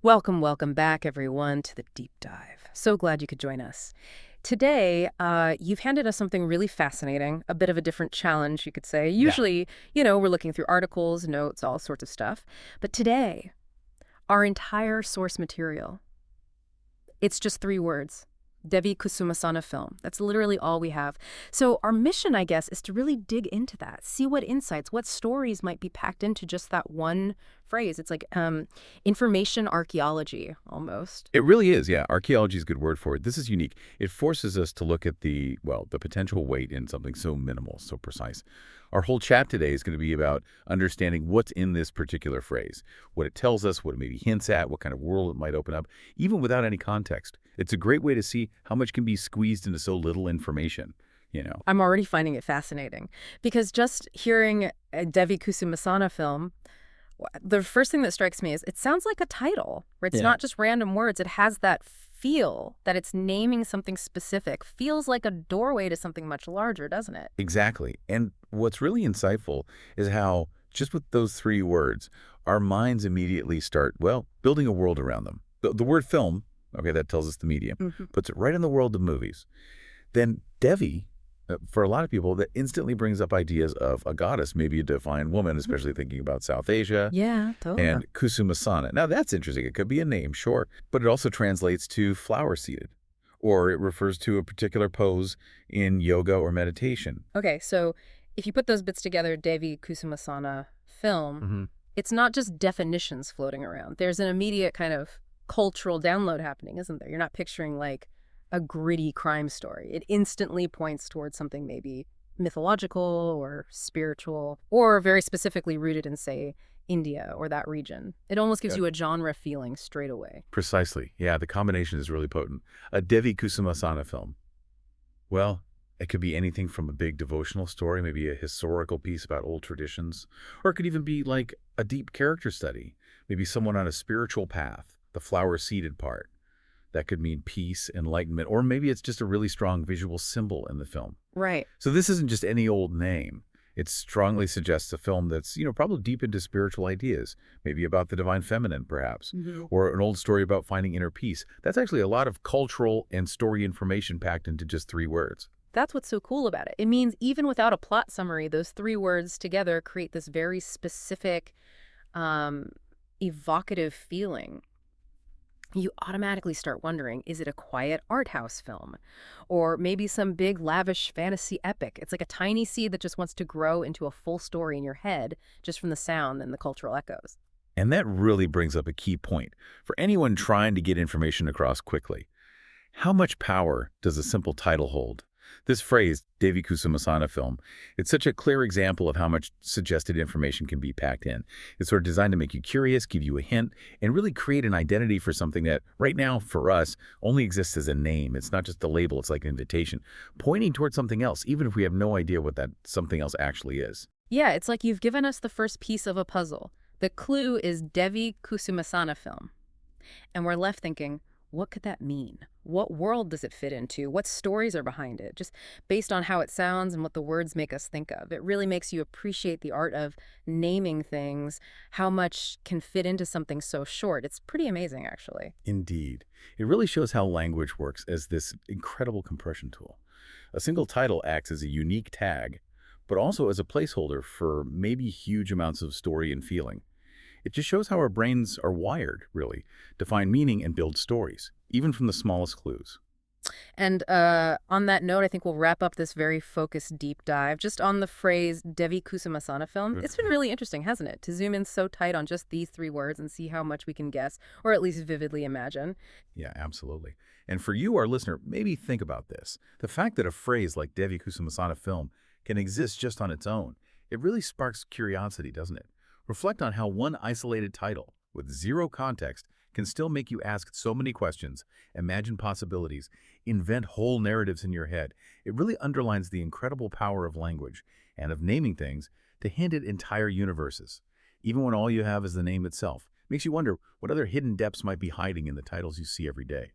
Welcome back, everyone, to the deep dive. So glad you could join us. Today, you've handed us something really fascinating, a bit of a different challenge, you could say. Yeah. Usually, we're looking through articles, notes, all sorts of stuff. But today, our entire source material, it's just 3 words. Devi Kusumasana Film. That's literally all we have. So our mission, I guess, is to really dig into that, see what insights, what stories might be packed into just that one phrase. It's like information archaeology, almost. It really is, yeah. Archaeology is a good word for it. This is unique. It forces us to look at the potential weight in something so minimal, so precise. Our whole chat today is going to be about understanding what's in this particular phrase, what it tells us, what it maybe hints at, what kind of world it might open up, even without any context. It's a great way to see how much can be squeezed into so little information. I'm already finding it fascinating because just hearing a Devi Kusumasana film, the first thing that strikes me is it sounds like a title, where it's Yeah. not just random words. It has that feel that it's naming something specific. Feels like a doorway to something much larger, doesn't it? Exactly. And what's really insightful is how, just with those 3 words, our minds immediately start, well, building a world around them. The word film, okay, that tells us the medium, Hmm. puts it right in the world of movies. Then Devi, for a lot of people, that instantly brings up ideas of a goddess, maybe a divine woman, especially thinking about South Asia, Yeah, totally. and Kusumasana. Now, that's interesting. It could be a name, sure, but it also translates to flower-seated, or it refers to a particular pose in yoga or meditation. Okay, so if you put those bits together, Devi Kusumasana film, Hmm. it's not just definitions floating around. There's an immediate kind of cultural download happening, isn't there? You're not picturing like a gritty crime story. It instantly points towards something maybe mythological or spiritual or very specifically rooted in, say, India or that region. It almost gives you a genre feeling straight away. Precisely. Yeah, the combination is really potent. A Devi Kusumasana film. Well, it could be anything from a big devotional story, maybe a historical piece about old traditions, or it could even be like a deep character study, maybe someone on a spiritual path, the flower-seeded part. That could mean peace, enlightenment, or maybe it's just a really strong visual symbol in the film. Right. So this isn't just any old name. It strongly suggests a film that's probably deep into spiritual ideas, maybe about the divine feminine, perhaps, Hmm. or an old story about finding inner peace. That's actually a lot of cultural and story information packed into just 3 words. That's what's so cool about it. It means even without a plot summary, those 3 words together create this very specific, um, evocative feeling. You automatically start wondering, is it a quiet art house film? Or maybe some big, lavish fantasy epic? It's like a tiny seed that just wants to grow into a full story in your head just from the sound and the cultural echoes. And that really brings up a key point for anyone trying to get information across quickly. How much power does a simple title hold? This phrase, Devi Kusumasana film, it's such a clear example of how much suggested information can be packed in. It's sort of designed to make you curious, give you a hint, and really create an identity for something that, right now, for us, only exists as a name. It's not just a label, it's like an invitation, pointing towards something else, even if we have no idea what that something else actually is. Yeah, it's like you've given us the first piece of a puzzle. The clue is Devi Kusumasana film. And we're left thinking, what could that mean? What world does it fit into? What stories are behind it? Just based on how it sounds and what the words make us think of. It really makes you appreciate the art of naming things, how much can fit into something so short. It's pretty amazing, actually. Indeed. It really shows how language works as this incredible compression tool. A single title acts as a unique tag, but also as a placeholder for maybe huge amounts of story and feeling. It just shows how our brains are wired, really, to find meaning and build stories, even from the smallest clues. And on that note, I think we'll wrap up this very focused deep dive just on the phrase Devi Kusumasana film. It's been really interesting, hasn't it, to zoom in so tight on just these 3 words and see how much we can guess, or at least vividly imagine. Yeah, absolutely. And for you, our listener, maybe think about this. The fact that a phrase like Devi Kusumasana film can exist just on its own, it really sparks curiosity, doesn't it? Reflect on how one isolated title, with zero context, can still make you ask so many questions, imagine possibilities, invent whole narratives in your head. It really underlines the incredible power of language and of naming things to hint at entire universes, even when all you have is the name itself. Makes you wonder what other hidden depths might be hiding in the titles you see every day.